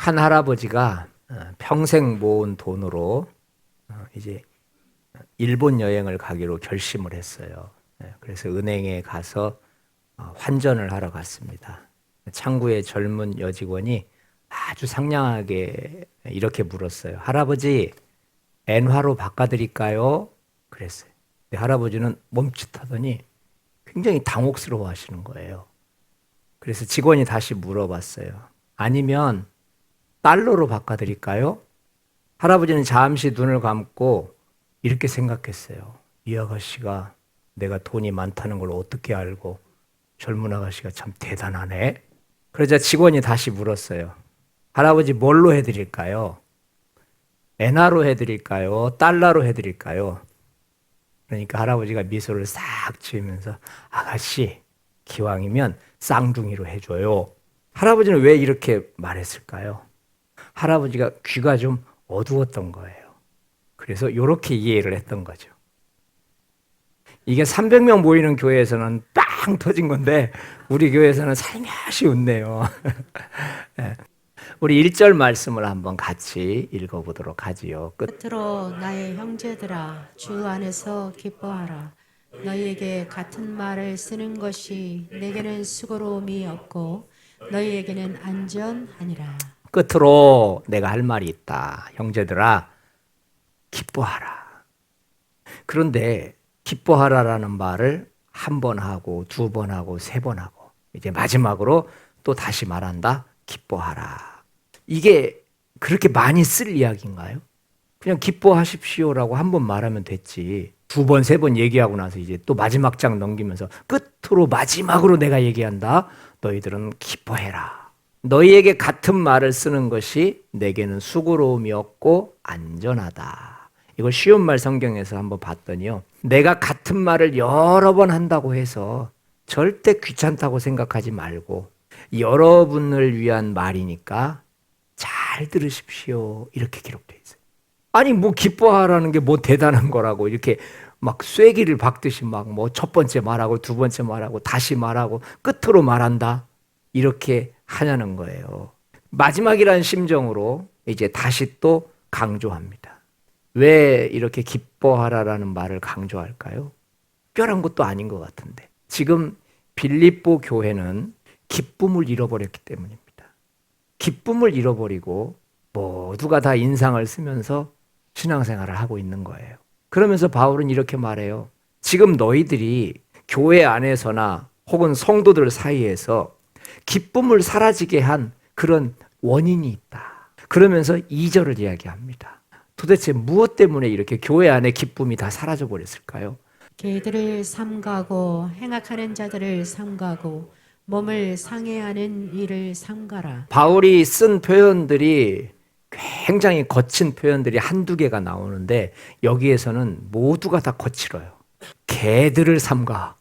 한 할아버지가 평생 모은 돈으로 이제 일본 여행을 가기로 결심을 했어요. 그래서 은행에 가서 환전을 하러 갔습니다. 창구의 젊은 여직원이 아주 상냥하게 이렇게 물었어요. 할아버지, 엔화로 바꿔드릴까요? 그랬어요. 근데 할아버지는 멈칫하더니 굉장히 당혹스러워 하시는 거예요. 그래서 직원이 다시 물어봤어요. 아니면 달러로 바꿔드릴까요? 할아버지는 잠시 눈을 감고 이렇게 생각했어요. 이 아가씨가 내가 돈이 많다는 걸 어떻게 알고 젊은 아가씨가 참 대단하네. 그러자 직원이 다시 물었어요. 할아버지 뭘로 해드릴까요? 엔화로 해드릴까요? 달러로 해드릴까요? 그러니까 할아버지가 미소를 싹 지으면서 아가씨 기왕이면 쌍둥이로 해줘요. 할아버지는 왜 이렇게 말했을까요? 할아버지가 귀가 좀 어두웠던 거예요. 그래서 이렇게 이해를 했던 거죠. 이게 300명 모이는 교회에서는 빵 터진 건데 우리 교회에서는 살며시 웃네요. 우리 1절 말씀을 한번 같이 읽어보도록 하지요. 끝으로 나의 형제들아 주 안에서 기뻐하라. 너희에게 같은 말을 쓰는 것이 내게는 수고로움이 없고 너희에게는 안전하니라. 끝으로 내가 할 말이 있다. 형제들아 기뻐하라. 그런데 기뻐하라라는 말을 한 번 하고 두 번 하고 세 번 하고 이제 마지막으로 또 다시 말한다. 기뻐하라. 이게 그렇게 많이 쓸 이야기인가요? 그냥 기뻐하십시오라고 한 번 말하면 됐지. 두 번, 세 번 얘기하고 나서 이제 또 마지막 장 넘기면서 끝으로 마지막으로 내가 얘기한다. 너희들은 기뻐해라. 너희에게 같은 말을 쓰는 것이 내게는 수고로움이 없고 안전하다. 이걸 쉬운 말 성경에서 한번 봤더니요. 내가 같은 말을 여러 번 한다고 해서 절대 귀찮다고 생각하지 말고 여러분을 위한 말이니까 잘 들으십시오. 이렇게 기록되어 있어요. 아니 뭐 기뻐하라는 게 뭐 대단한 거라고 이렇게 막 쐐기를 박듯이 막 뭐 첫 번째 말하고 두 번째 말하고 다시 말하고 끝으로 말한다. 이렇게 하냐는 거예요. 마지막이라는 심정으로 이제 다시 또 강조합니다. 왜 이렇게 기뻐하라라는 말을 강조할까요? 특별한 것도 아닌 것 같은데. 지금 빌립보 교회는 기쁨을 잃어버렸기 때문입니다. 기쁨을 잃어버리고 모두가 다 인상을 쓰면서 신앙생활을 하고 있는 거예요. 그러면서 바울은 이렇게 말해요. 지금 너희들이 교회 안에서나 혹은 성도들 사이에서 기쁨을 사라지게 한 그런 원인이 있다. 그러면서 2절을 이야기합니다. 도대체 무엇 때문에 이렇게 교회 안에 기쁨이 다 사라져 버렸을까요? 개들을 삼가고 행악하는 자들을 삼가고 몸을 상해하는 일을 삼가라. 바울이 쓴 표현들이 굉장히 거친 표현들이 한두 개가 나오는데 여기에서는 모두가 다 거칠어요. 개들을 삼가.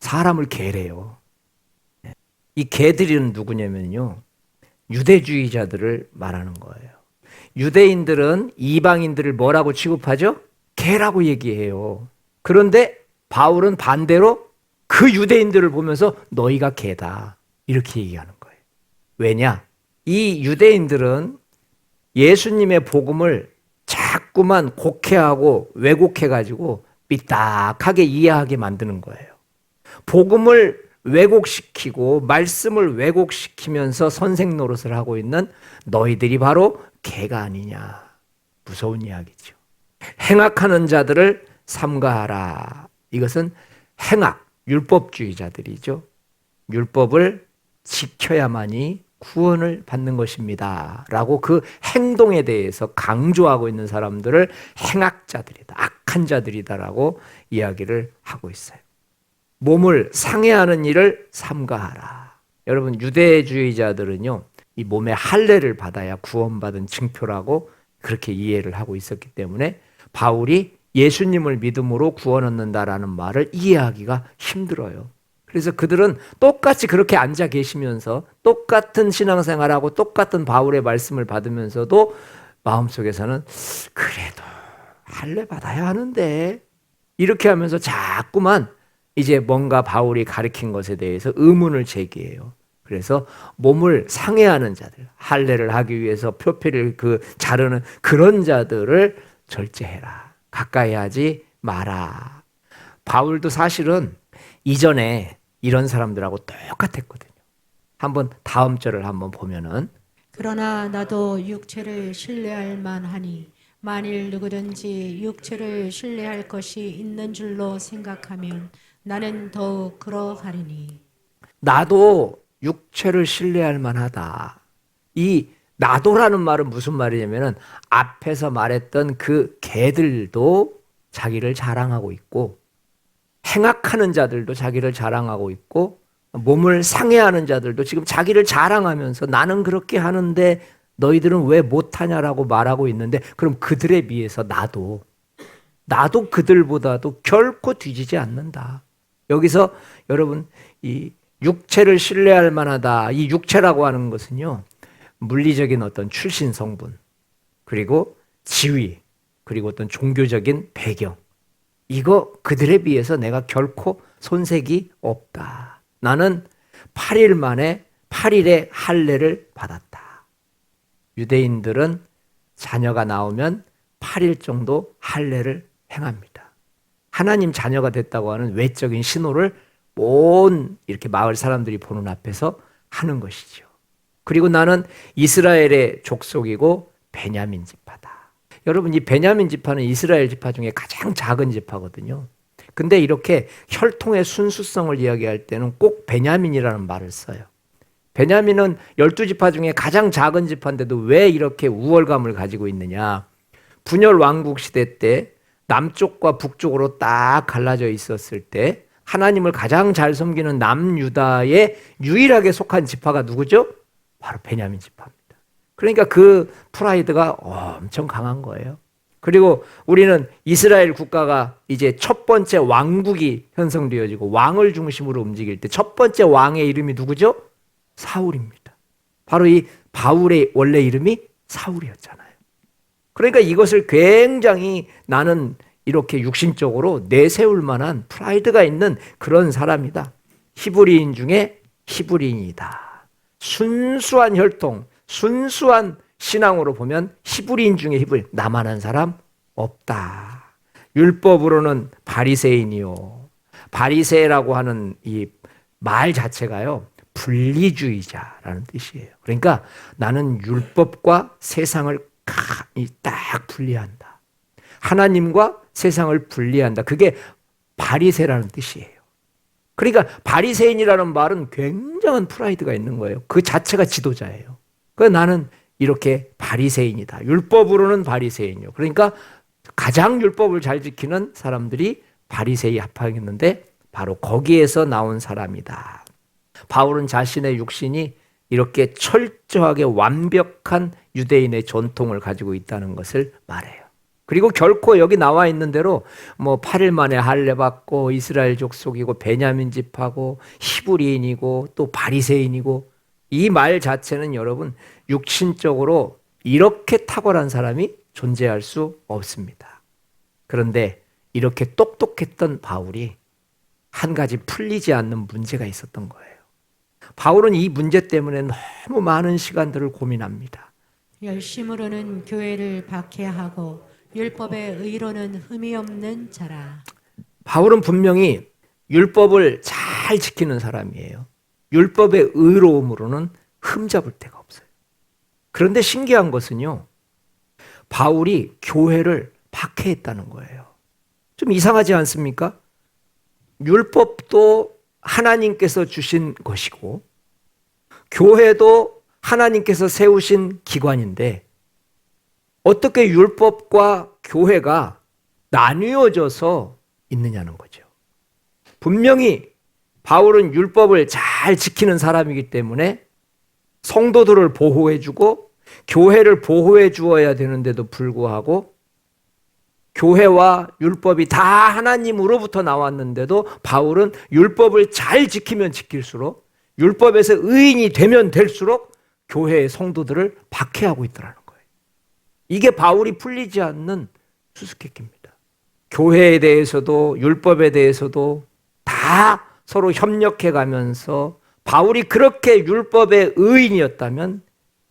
사람을 개래요. 이 개들은 누구냐면요. 유대주의자들을 말하는 거예요. 유대인들은 이방인들을 뭐라고 취급하죠? 개라고 얘기해요. 그런데 바울은 반대로 그 유대인들을 보면서 너희가 개다. 이렇게 얘기하는 거예요. 왜냐? 이 유대인들은 예수님의 복음을 자꾸만 곡해하고 왜곡해가지고 삐딱하게 이해하게 만드는 거예요. 복음을 왜곡시키고 말씀을 왜곡시키면서 선생 노릇을 하고 있는 너희들이 바로 개가 아니냐. 무서운 이야기죠. 행악하는 자들을 삼가하라. 이것은 행악, 율법주의자들이죠. 율법을 지켜야만이 구원을 받는 것입니다. 라고 그 행동에 대해서 강조하고 있는 사람들을 행악자들이다, 악한 자들이다라고 이야기를 하고 있어요. 몸을 상해하는 일을 삼가하라. 여러분 유대주의자들은요, 이 몸에 할례를 받아야 구원받은 증표라고 그렇게 이해를 하고 있었기 때문에 바울이 예수님을 믿음으로 구원 얻는다라는 말을 이해하기가 힘들어요. 그래서 그들은 똑같이 그렇게 앉아 계시면서 똑같은 신앙생활하고 똑같은 바울의 말씀을 받으면서도 마음속에서는 그래도 할례 받아야 하는데 이렇게 하면서 자꾸만 이제 뭔가 바울이 가르친 것에 대해서 의문을 제기해요. 그래서 몸을 상해하는 자들, 할례를 하기 위해서 표피를 자르는 그런 자들을 절제해라. 가까이 하지 마라. 바울도 사실은 이전에 이런 사람들하고 똑같았거든요. 한번 다음 절을 한번 보면은 그러나 나도 육체를 신뢰할 만하니 만일 누구든지 육체를 신뢰할 것이 있는 줄로 생각하면 나는 더욱 그러하리니. 나도 육체를 신뢰할 만하다. 이 나도라는 말은 무슨 말이냐면은 앞에서 말했던 그 개들도 자기를 자랑하고 있고 행악하는 자들도 자기를 자랑하고 있고 몸을 상해하는 자들도 지금 자기를 자랑하면서 나는 그렇게 하는데 너희들은 왜 못하냐라고 말하고 있는데 그럼 그들에 비해서 나도 그들보다도 결코 뒤지지 않는다. 여기서 여러분 이 육체를 신뢰할 만하다. 이 육체라고 하는 것은요. 물리적인 어떤 출신 성분 그리고 지위 그리고 어떤 종교적인 배경 이거 그들에 비해서 내가 결코 손색이 없다. 나는 8일 만에 8일의 할례를 받았다. 유대인들은 자녀가 나오면 8일 정도 할례를 행합니다. 하나님 자녀가 됐다고 하는 외적인 신호를 온 이렇게 마을 사람들이 보는 앞에서 하는 것이죠. 그리고 나는 이스라엘의 족속이고 베냐민 지파다. 여러분 이 베냐민 지파는 이스라엘 지파 중에 가장 작은 지파거든요. 근데 이렇게 혈통의 순수성을 이야기할 때는 꼭 베냐민이라는 말을 써요. 베냐민은 12지파 중에 가장 작은 지파인데도 왜 이렇게 우월감을 가지고 있느냐. 분열 왕국 시대 때 남쪽과 북쪽으로 딱 갈라져 있었을 때 하나님을 가장 잘 섬기는 남유다에 유일하게 속한 지파가 누구죠? 바로 베냐민 지파입니다. 그러니까 그 프라이드가 엄청 강한 거예요. 그리고 우리는 이스라엘 국가가 이제 첫 번째 왕국이 형성되어지고 왕을 중심으로 움직일 때 첫 번째 왕의 이름이 누구죠? 사울입니다. 바로 이 바울의 원래 이름이 사울이었잖아요. 그러니까 이것을 굉장히 나는 이렇게 육신적으로 내세울 만한 프라이드가 있는 그런 사람이다. 히브리인 중에 히브리인이다. 순수한 혈통, 순수한 신앙으로 보면 히브리인 중에 히브리인, 나만한 사람 없다. 율법으로는 바리새인이요. 바리새라고 하는 이 말 자체가요. 분리주의자라는 뜻이에요. 그러니까 나는 율법과 세상을 딱 분리한다. 하나님과 세상을 분리한다. 그게 바리새라는 뜻이에요. 그러니까 바리새인이라는 말은 굉장한 프라이드가 있는 거예요. 그 자체가 지도자예요. 그래서 나는 이렇게 바리새인이다. 율법으로는 바리새인이요. 그러니까 가장 율법을 잘 지키는 사람들이 바리새에 합하겠는데 바로 거기에서 나온 사람이다. 바울은 자신의 육신이 이렇게 철저하게 완벽한 유대인의 전통을 가지고 있다는 것을 말해요. 그리고 결코 여기 나와 있는 대로 8일 만에 할례 받고 이스라엘 족속이고 베냐민 지파고 히브리인이고 또 바리새인이고 이 말 자체는 여러분 육신적으로 이렇게 탁월한 사람이 존재할 수 없습니다. 그런데 이렇게 똑똑했던 바울이 한 가지 풀리지 않는 문제가 있었던 거예요. 바울은 이 문제 때문에 너무 많은 시간들을 고민합니다. 열심으로는 교회를 박해하고 율법의 의로는 흠이 없는 자라. 바울은 분명히 율법을 잘 지키는 사람이에요. 율법의 의로움으로는 흠잡을 데가 없어요. 그런데 신기한 것은요. 바울이 교회를 박해했다는 거예요. 좀 이상하지 않습니까? 율법도 하나님께서 주신 것이고 교회도 하나님께서 세우신 기관인데 어떻게 율법과 교회가 나뉘어져서 있느냐는 거죠. 분명히 바울은 율법을 잘 지키는 사람이기 때문에 성도들을 보호해주고 교회를 보호해 주어야 되는데도 불구하고 교회와 율법이 다 하나님으로부터 나왔는데도 바울은 율법을 잘 지키면 지킬수록 율법에서 의인이 되면 될수록 교회의 성도들을 박해하고 있더라는 거예요. 이게 바울이 풀리지 않는 수수께끼입니다. 교회에 대해서도 율법에 대해서도 다 서로 협력해 가면서 바울이 그렇게 율법의 의인이었다면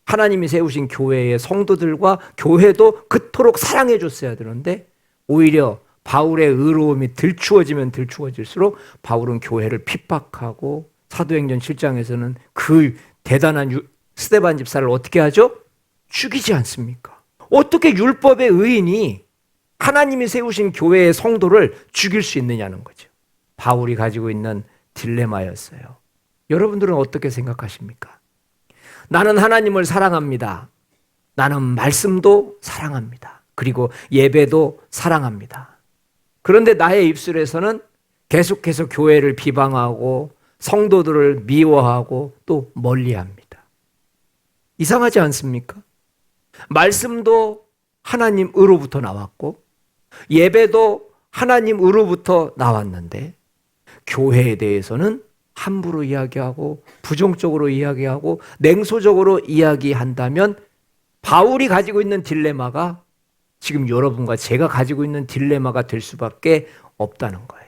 하나님이 세우신 교회의 성도들과 교회도 그토록 사랑해 줬어야 되는데 오히려 바울의 의로움이 들추어지면 들추어질수록 바울은 교회를 핍박하고 사도행전 7장에서는 그 대단한 스데반 집사를 어떻게 하죠? 죽이지 않습니까? 어떻게 율법의 의인이 하나님이 세우신 교회의 성도를 죽일 수 있느냐는 거죠. 바울이 가지고 있는 딜레마였어요. 여러분들은 어떻게 생각하십니까? 나는 하나님을 사랑합니다. 나는 말씀도 사랑합니다. 그리고 예배도 사랑합니다. 그런데 나의 입술에서는 계속해서 교회를 비방하고 성도들을 미워하고 또 멀리합니다. 이상하지 않습니까? 말씀도 하나님으로부터 나왔고 예배도 하나님으로부터 나왔는데 교회에 대해서는 함부로 이야기하고 부정적으로 이야기하고 냉소적으로 이야기한다면 바울이 가지고 있는 딜레마가 지금 여러분과 제가 가지고 있는 딜레마가 될 수밖에 없다는 거예요.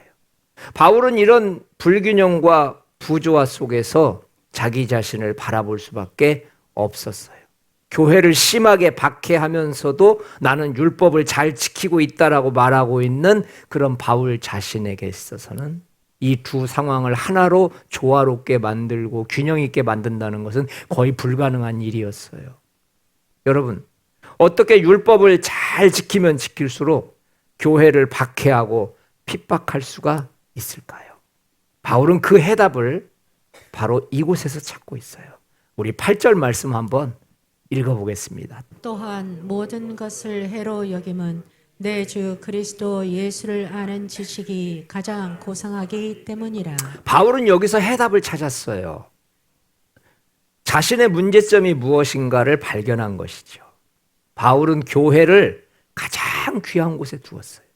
바울은 이런 불균형과 부조화 속에서 자기 자신을 바라볼 수밖에 없었어요. 교회를 심하게 박해하면서도 나는 율법을 잘 지키고 있다라고 말하고 있는 그런 바울 자신에게 있어서는 이 두 상황을 하나로 조화롭게 만들고 균형 있게 만든다는 것은 거의 불가능한 일이었어요. 여러분, 어떻게 율법을 잘 지키면 지킬수록 교회를 박해하고 핍박할 수가 있을까요? 바울은 그 해답을 바로 이곳에서 찾고 있어요. 우리 8절 말씀 한번 읽어보겠습니다. 또한 모든 것을 해로 여김은 내 주 그리스도 예수를 아는 지식이 가장 고상하기 때문이라. 바울은 여기서 해답을 찾았어요. 자신의 문제점이 무엇인가를 발견한 것이죠. 바울은 교회를 가장 귀한 곳에 두었어요.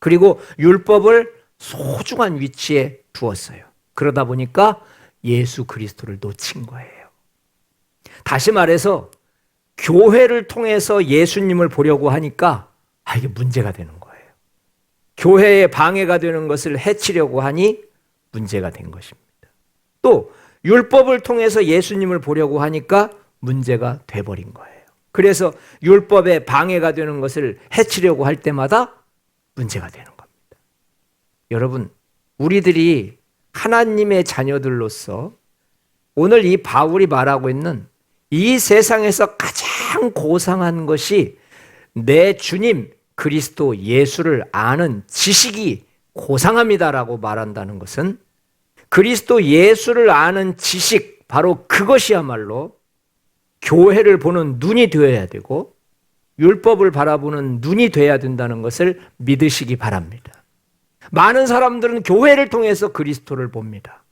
그리고 율법을 소중한 위치에 두었어요. 그러다 보니까 예수 그리스도를 놓친 거예요. 다시 말해서 교회를 통해서 예수님을 보려고 하니까 이게 문제가 되는 거예요. 교회에 방해가 되는 것을 해치려고 하니 문제가 된 것입니다. 또 율법을 통해서 예수님을 보려고 하니까 문제가 돼버린 거예요. 그래서 율법에 방해가 되는 것을 해치려고 할 때마다 문제가 되는 겁니다. 여러분, 우리들이 하나님의 자녀들로서 오늘 이 바울이 말하고 있는 이 세상에서 가장 고상한 것이 내 주님 그리스도 예수를 아는 지식이 고상합니다라고 말한다는 것은 그리스도 예수를 아는 지식, 바로 그것이야말로 교회를 보는 눈이 되어야 되고 율법을 바라보는 눈이 되어야 된다는 것을 믿으시기 바랍니다. 많은 사람들은 교회를 통해서 그리스도를 봅니다.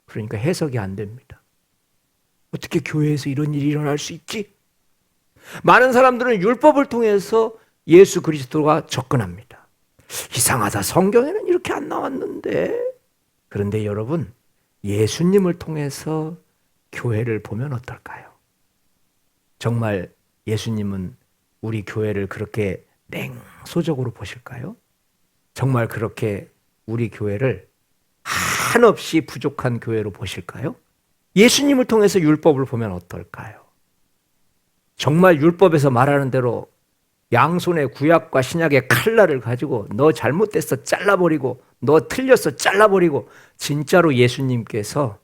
그러니까 해석이 안 됩니다. 어떻게 교회에서 이런 일이 일어날 수 있지? 많은 사람들은 율법을 통해서 예수 그리스도가 접근합니다. 이상하다. 성경에는 이렇게 안 나왔는데. 그런데 여러분, 예수님을 통해서 교회를 보면 어떨까요? 정말 예수님은 우리 교회를 그렇게 냉소적으로 보실까요? 정말 그렇게 우리 교회를 한없이 부족한 교회로 보실까요? 예수님을 통해서 율법을 보면 어떨까요? 정말 율법에서 말하는 대로 양손에 구약과 신약의 칼날을 가지고 너 잘못됐어 잘라버리고 너 틀렸어 잘라버리고 진짜로 예수님께서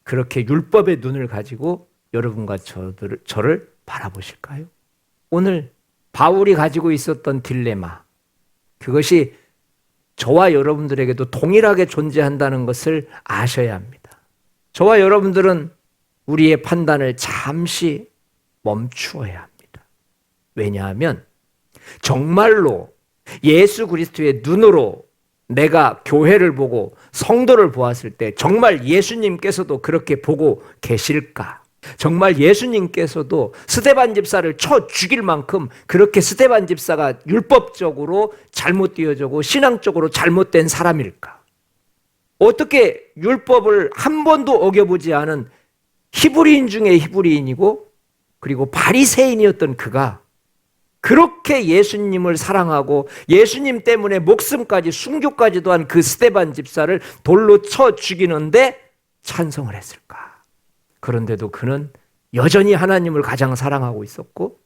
그렇게 율법의 눈을 가지고 여러분과 저를 바라보실까요? 오늘 바울이 가지고 있었던 딜레마, 그것이 저와 여러분들에게도 동일하게 존재한다는 것을 아셔야 합니다. 저와 여러분들은 우리의 판단을 잠시 멈추어야 합니다. 왜냐하면 정말로 예수 그리스도의 눈으로 내가 교회를 보고 성도를 보았을 때 정말 예수님께서도 그렇게 보고 계실까? 정말 예수님께서도 스데반 집사를 쳐 죽일 만큼 그렇게 스데반 집사가 율법적으로 잘못되어지고 신앙적으로 잘못된 사람일까? 어떻게 율법을 한 번도 어겨보지 않은 히브리인 중에 히브리인이고 그리고 바리새인이었던 그가 그렇게 예수님을 사랑하고 예수님 때문에 목숨까지 순교까지도 한 그 스데반 집사를 돌로 쳐 죽이는데 찬송을 했을까? 그런데도 그는 여전히 하나님을 가장 사랑하고 있었고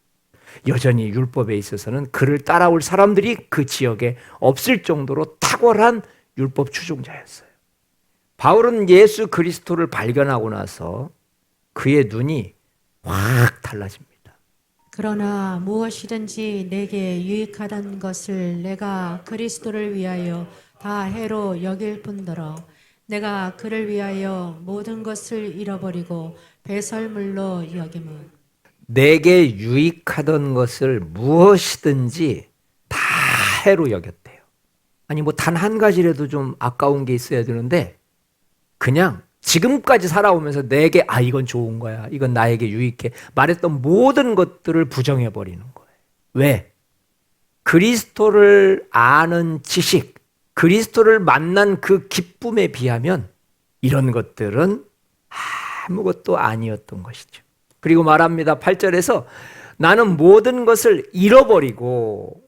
여전히 율법에 있어서는 그를 따라올 사람들이 그 지역에 없을 정도로 탁월한 율법 추종자였어요. 바울은 예수 그리스도를 발견하고 나서 그의 눈이 확 달라집니다. 그러나 무엇이든지 내게 유익하던 것을 내가 그리스도를 위하여 다 해로 여길 뿐더러 내가 그를 위하여 모든 것을 잃어버리고 배설물로 여김은 내게 유익하던 것을 무엇이든지 다 해로 여겼대요. 아니 뭐 단 한 가지라도 좀 아까운 게 있어야 되는데 그냥 지금까지 살아오면서 내게 이건 좋은 거야. 이건 나에게 유익해. 말했던 모든 것들을 부정해 버리는 거예요. 왜? 그리스도를 아는 지식, 그리스도를 만난 그 기쁨에 비하면 이런 것들은 아무것도 아니었던 것이죠. 그리고 말합니다. 8절에서 나는 모든 것을 잃어버리고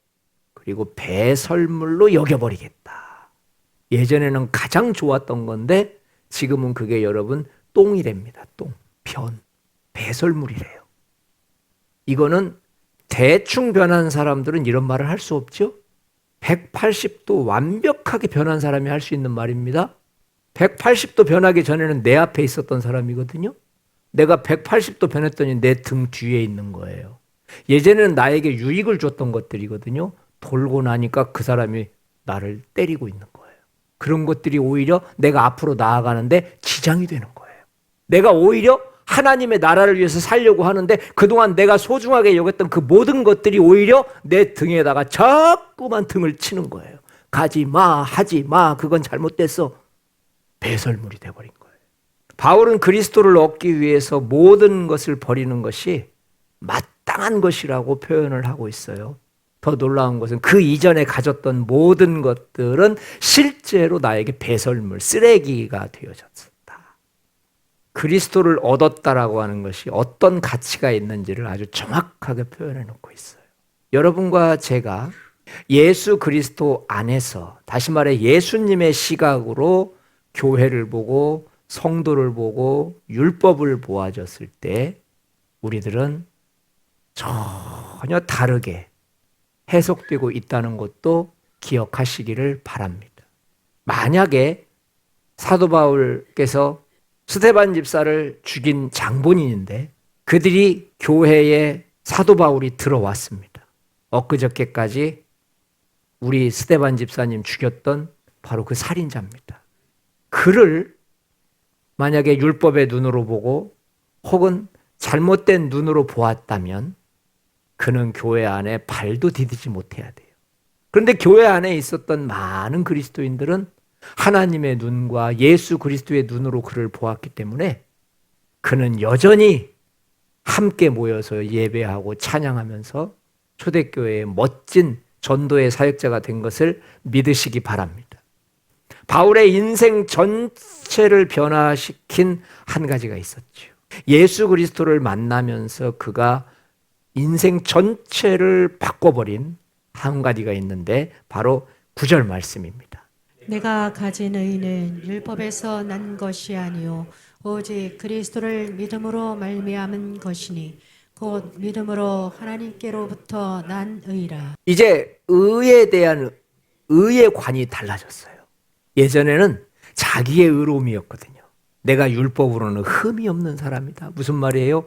그리고 배설물로 여겨버리겠다. 예전에는 가장 좋았던 건데 지금은 그게 여러분 똥이랍니다. 똥, 변, 배설물이래요. 이거는 대충 변한 사람들은 이런 말을 할 수 없죠. 180도 완벽하게 변한 사람이 할 수 있는 말입니다. 180도 변하기 전에는 내 앞에 있었던 사람이거든요. 내가 180도 변했더니 내 등 뒤에 있는 거예요. 예전에는 나에게 유익을 줬던 것들이거든요. 돌고 나니까 그 사람이 나를 때리고 있는 거예요. 그런 것들이 오히려 내가 앞으로 나아가는데 지장이 되는 거예요. 내가 오히려 하나님의 나라를 위해서 살려고 하는데 그동안 내가 소중하게 여겼던 그 모든 것들이 오히려 내 등에다가 자꾸만 등을 치는 거예요. 가지 마, 하지 마, 그건 잘못됐어. 배설물이 돼버린 거예요. 바울은 그리스도를 얻기 위해서 모든 것을 버리는 것이 마땅한 것이라고 표현을 하고 있어요. 더 놀라운 것은 그 이전에 가졌던 모든 것들은 실제로 나에게 배설물, 쓰레기가 되어졌었다. 그리스도를 얻었다라고 하는 것이 어떤 가치가 있는지를 아주 정확하게 표현해 놓고 있어요. 여러분과 제가 예수 그리스도 안에서, 다시 말해 예수님의 시각으로 교회를 보고 성도를 보고 율법을 보아졌을 때 우리들은 전혀 다르게 해석되고 있다는 것도 기억하시기를 바랍니다. 만약에 사도 바울께서 스데반 집사를 죽인 장본인인데 그들이 교회에 사도 바울이 들어왔습니다. 엊그저께까지 우리 스데반 집사님 죽였던 바로 그 살인자입니다. 그를 만약에 율법의 눈으로 보고 혹은 잘못된 눈으로 보았다면 그는 교회 안에 발도 디디지 못해야 돼요. 그런데 교회 안에 있었던 많은 그리스도인들은 하나님의 눈과 예수 그리스도의 눈으로 그를 보았기 때문에 그는 여전히 함께 모여서 예배하고 찬양하면서 초대교회의 멋진 전도의 사역자가 된 것을 믿으시기 바랍니다. 바울의 인생 전체를 변화시킨 한 가지가 있었죠. 예수 그리스도를 만나면서 그가 인생 전체를 바꿔버린 한 가지가 있는데 바로 9절 말씀입니다. 내가 가진 의는 율법에서 난 것이 아니요 오직 그리스도를 믿음으로 말미암은 것이니 곧 믿음으로 하나님께로부터 난 의라. 이제 의에 대한 의의 관이 달라졌어요. 예전에는 자기의 의로움이었거든요. 내가 율법으로는 흠이 없는 사람이다. 무슨 말이에요?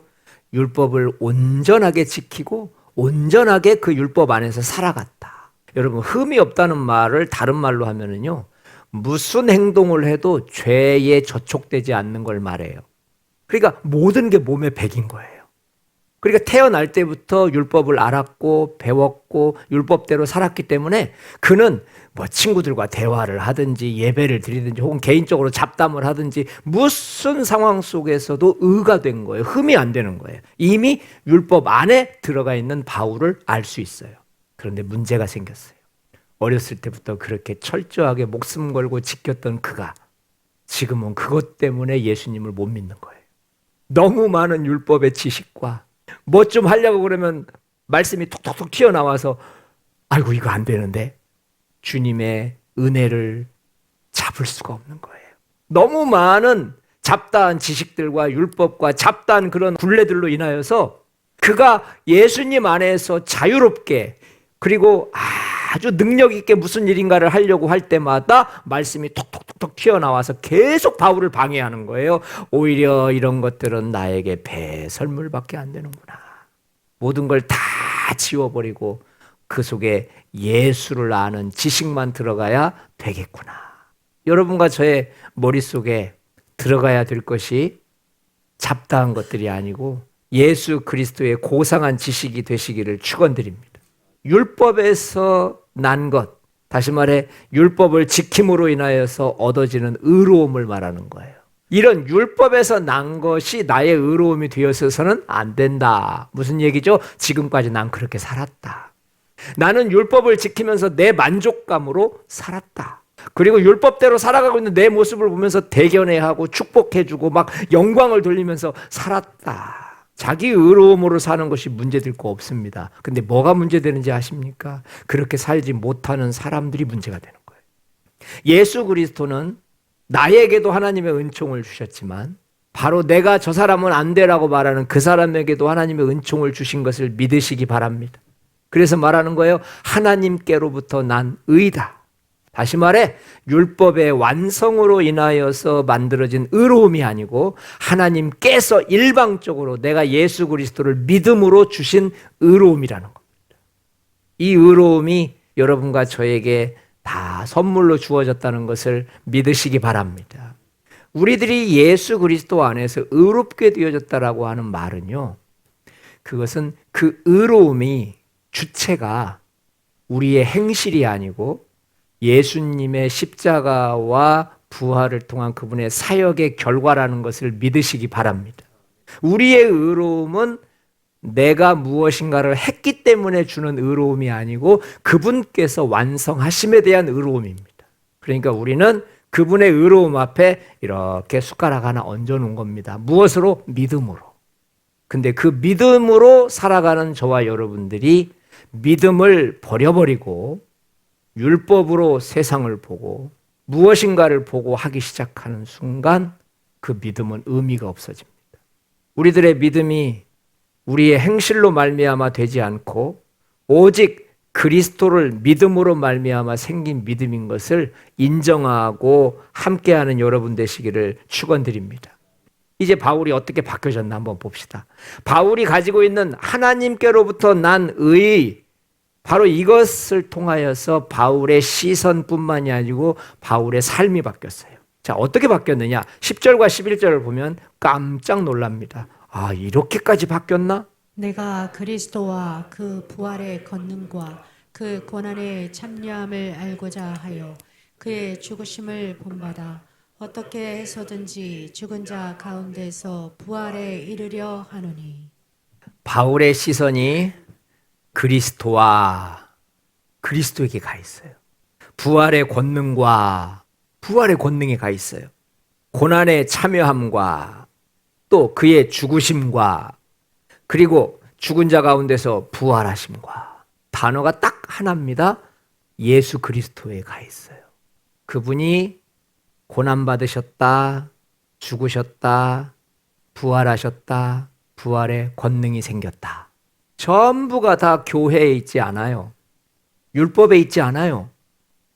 율법을 온전하게 지키고 온전하게 그 율법 안에서 살아갔다. 여러분, 흠이 없다는 말을 다른 말로 하면은요, 무슨 행동을 해도 죄에 저촉되지 않는 걸 말해요. 그러니까 모든 게 몸에 배긴 거예요. 그러니까 태어날 때부터 율법을 알았고 배웠고 율법대로 살았기 때문에 그는 뭐 친구들과 대화를 하든지 예배를 드리든지 혹은 개인적으로 잡담을 하든지 무슨 상황 속에서도 의가 된 거예요. 흠이 안 되는 거예요. 이미 율법 안에 들어가 있는 바울을 알 수 있어요. 그런데 문제가 생겼어요. 어렸을 때부터 그렇게 철저하게 목숨 걸고 지켰던 그가 지금은 그것 때문에 예수님을 못 믿는 거예요. 너무 많은 율법의 지식과 뭐 좀 하려고 그러면 말씀이 톡톡톡 튀어나와서 아이고 이거 안 되는데 주님의 은혜를 잡을 수가 없는 거예요. 너무 많은 잡다한 지식들과 율법과 잡다한 그런 굴레들로 인하여서 그가 예수님 안에서 자유롭게 그리고 아주 능력 있게 무슨 일인가를 하려고 할 때마다 말씀이 톡톡톡톡 튀어나와서 계속 바울을 방해하는 거예요. 오히려 이런 것들은 나에게 배설물밖에 안 되는구나. 모든 걸 다 지워버리고 그 속에 예수를 아는 지식만 들어가야 되겠구나. 여러분과 저의 머릿속에 들어가야 될 것이 잡다한 것들이 아니고 예수 그리스도의 고상한 지식이 되시기를 축원드립니다. 율법에서 난 것, 다시 말해 율법을 지킴으로 인하여서 얻어지는 의로움을 말하는 거예요. 이런 율법에서 난 것이 나의 의로움이 되어서는 안 된다. 무슨 얘기죠? 지금까지 난 그렇게 살았다. 나는 율법을 지키면서 내 만족감으로 살았다. 그리고 율법대로 살아가고 있는 내 모습을 보면서 대견해하고 축복해주고 막 영광을 돌리면서 살았다. 자기 의로움으로 사는 것이 문제될 거 없습니다. 근데 뭐가 문제되는지 아십니까? 그렇게 살지 못하는 사람들이 문제가 되는 거예요. 예수 그리스도는 나에게도 하나님의 은총을 주셨지만 바로 내가 저 사람은 안 되라고 말하는 그 사람에게도 하나님의 은총을 주신 것을 믿으시기 바랍니다. 그래서 말하는 거예요. 하나님께로부터 난 의다. 다시 말해 율법의 완성으로 인하여서 만들어진 의로움이 아니고 하나님께서 일방적으로 내가 예수 그리스도를 믿음으로 주신 의로움이라는 겁니다. 이 의로움이 여러분과 저에게 다 선물로 주어졌다는 것을 믿으시기 바랍니다. 우리들이 예수 그리스도 안에서 의롭게 되어졌다라고 하는 말은요, 그것은 그 의로움이 주체가 우리의 행실이 아니고 예수님의 십자가와 부활을 통한 그분의 사역의 결과라는 것을 믿으시기 바랍니다. 우리의 의로움은 내가 무엇인가를 했기 때문에 주는 의로움이 아니고 그분께서 완성하심에 대한 의로움입니다. 그러니까 우리는 그분의 의로움 앞에 이렇게 숟가락 하나 얹어 놓은 겁니다. 무엇으로? 믿음으로. 근데 그 믿음으로 살아가는 저와 여러분들이 믿음을 버려버리고 율법으로 세상을 보고 무엇인가를 보고 하기 시작하는 순간 그 믿음은 의미가 없어집니다. 우리들의 믿음이 우리의 행실로 말미암아 되지 않고 오직 그리스도를 믿음으로 말미암아 생긴 믿음인 것을 인정하고 함께하는 여러분 되시기를 축원드립니다. 이제 바울이 어떻게 바뀌어졌나 한번 봅시다. 바울이 가지고 있는 하나님께로부터 난 의, 바로 이것을 통하여서 바울의 시선뿐만이 아니고 바울의 삶이 바뀌었어요. 자, 어떻게 바뀌었느냐? 10절과 11절을 보면 깜짝 놀랍니다. 아, 이렇게까지 바뀌었나? 내가 그리스도와 그 부활의 권능과 그 고난의 참여함을 알고자 하여 그의 죽으심을 본받아 어떻게 해서든지 죽은 자 가운데서 부활에 이르려 하노니. 바울의 시선이 그리스도와 그리스도에게 가 있어요. 부활의 권능과 부활의 권능에 가 있어요. 고난의 참여함과 또 그의 죽으심과 그리고 죽은 자 가운데서 부활하심과 단어가 딱 하나입니다. 예수 그리스도에 가 있어요. 그분이 고난받으셨다, 죽으셨다, 부활하셨다, 부활의 권능이 생겼다. 전부가 다 교회에 있지 않아요. 율법에 있지 않아요.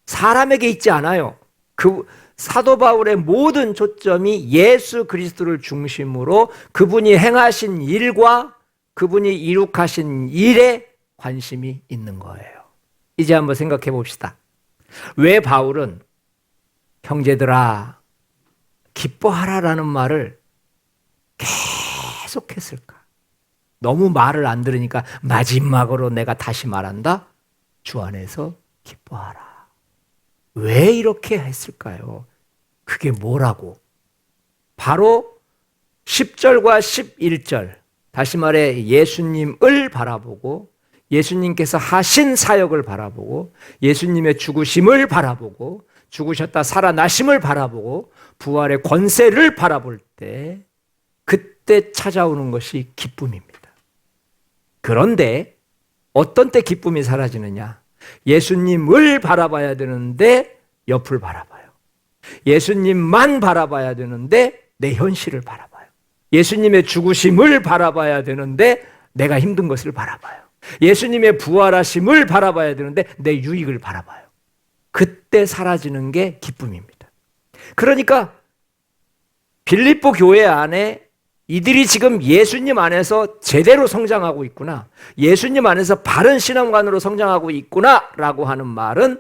사람에게 있지 않아요. 그 사도 바울의 모든 초점이 예수 그리스도를 중심으로 그분이 행하신 일과 그분이 이룩하신 일에 관심이 있는 거예요. 이제 한번 생각해 봅시다. 왜 바울은 형제들아 기뻐하라라는 말을 계속 했을까? 너무 말을 안 들으니까 마지막으로 내가 다시 말한다. 주 안에서 기뻐하라. 왜 이렇게 했을까요? 그게 뭐라고? 바로 10절과 11절, 다시 말해 예수님을 바라보고 예수님께서 하신 사역을 바라보고 예수님의 죽으심을 바라보고 죽으셨다 살아나심을 바라보고 부활의 권세를 바라볼 때 그때 찾아오는 것이 기쁨입니다. 그런데 어떤 때 기쁨이 사라지느냐? 예수님을 바라봐야 되는데 옆을 바라봐요. 예수님만 바라봐야 되는데 내 현실을 바라봐요. 예수님의 죽으심을 바라봐야 되는데 내가 힘든 것을 바라봐요. 예수님의 부활하심을 바라봐야 되는데 내 유익을 바라봐요. 그때 사라지는 게 기쁨입니다. 그러니까 빌립보 교회 안에 이들이 지금 예수님 안에서 제대로 성장하고 있구나, 예수님 안에서 바른 신앙관으로 성장하고 있구나 라고 하는 말은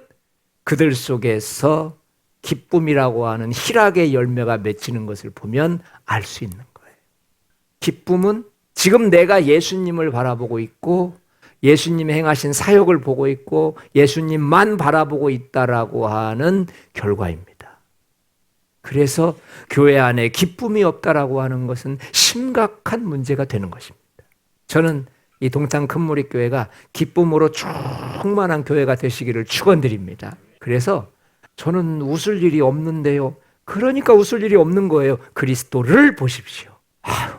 그들 속에서 기쁨이라고 하는 희락의 열매가 맺히는 것을 보면 알 수 있는 거예요. 기쁨은 지금 내가 예수님을 바라보고 있고 예수님이 행하신 사역을 보고 있고 예수님만 바라보고 있다라고 하는 결과입니다. 그래서 교회 안에 기쁨이 없다라고 하는 것은 심각한 문제가 되는 것입니다. 저는 이 동탄 큰무리교회가 기쁨으로 충만한 교회가 되시기를 축원드립니다. 그래서 저는 웃을 일이 없는데요. 그러니까 웃을 일이 없는 거예요. 그리스도를 보십시오.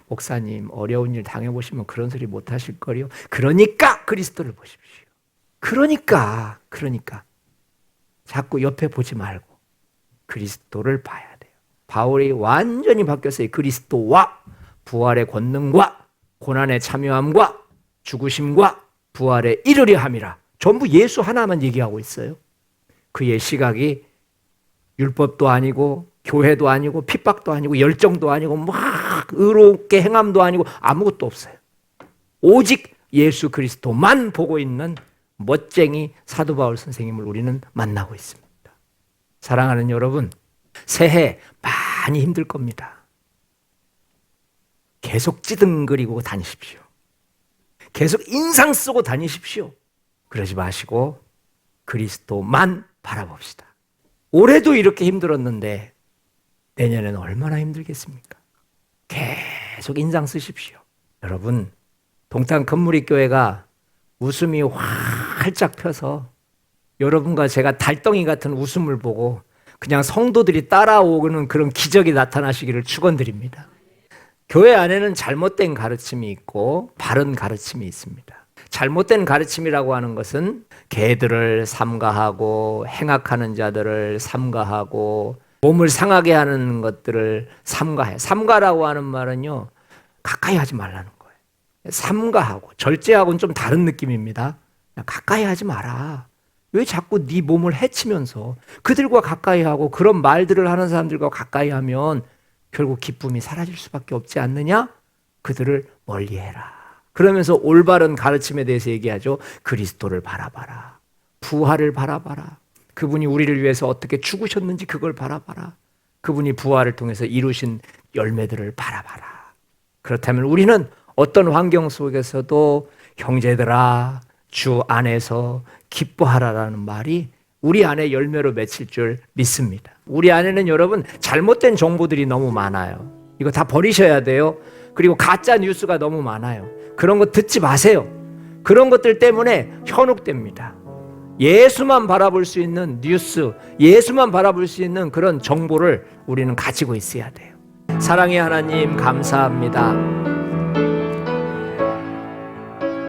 목사님 어려운 일 당해보시면 그런 소리 못 하실 거요. 그러니까 그리스도를 보십시오. 그러니까 자꾸 옆에 보지 말고 그리스도를 봐야 돼요. 바울이 완전히 바뀌었어요. 그리스도와 부활의 권능과 고난의 참여함과 죽으심과 부활에 이르려 함이라. 전부 예수 하나만 얘기하고 있어요. 그의 시각이 율법도 아니고 교회도 아니고 핍박도 아니고 열정도 아니고 막 의롭게 행함도 아니고 아무것도 없어요. 오직 예수 그리스도만 보고 있는 멋쟁이 사도 바울 선생님을 우리는 만나고 있습니다. 사랑하는 여러분, 새해 많이 힘들 겁니다. 계속 찌등거리고 다니십시오. 계속 인상 쓰고 다니십시오. 그러지 마시고 그리스도만 바라봅시다. 올해도 이렇게 힘들었는데 내년에는 얼마나 힘들겠습니까? 계속 인상 쓰십시오. 여러분, 동탄 큰무리교회가 웃음이 활짝 펴서 여러분과 제가 달덩이 같은 웃음을 보고 그냥 성도들이 따라오는 그런 기적이 나타나시기를 축원드립니다. 교회 안에는 잘못된 가르침이 있고 바른 가르침이 있습니다. 잘못된 가르침이라고 하는 것은 개들을 삼가하고 행악하는 자들을 삼가하고 몸을 상하게 하는 것들을 삼가해요. 삼가라고 하는 말은요, 가까이 하지 말라는 거예요. 삼가하고 절제하고는 좀 다른 느낌입니다. 가까이 하지 마라. 왜 자꾸 네 몸을 해치면서 그들과 가까이 하고 그런 말들을 하는 사람들과 가까이 하면 결국 기쁨이 사라질 수밖에 없지 않느냐? 그들을 멀리해라. 그러면서 올바른 가르침에 대해서 얘기하죠. 그리스도를 바라봐라. 부활을 바라봐라. 그분이 우리를 위해서 어떻게 죽으셨는지 그걸 바라봐라. 그분이 부활을 통해서 이루신 열매들을 바라봐라. 그렇다면 우리는 어떤 환경 속에서도 형제들아 주 안에서 기뻐하라라는 말이 우리 안에 열매로 맺힐 줄 믿습니다. 우리 안에는 여러분 잘못된 정보들이 너무 많아요. 이거 다 버리셔야 돼요. 그리고 가짜 뉴스가 너무 많아요. 그런 거 듣지 마세요. 그런 것들 때문에 현혹됩니다. 예수만 바라볼 수 있는 뉴스, 예수만 바라볼 수 있는 그런 정보를 우리는 가지고 있어야 돼요. 사랑의 하나님 감사합니다.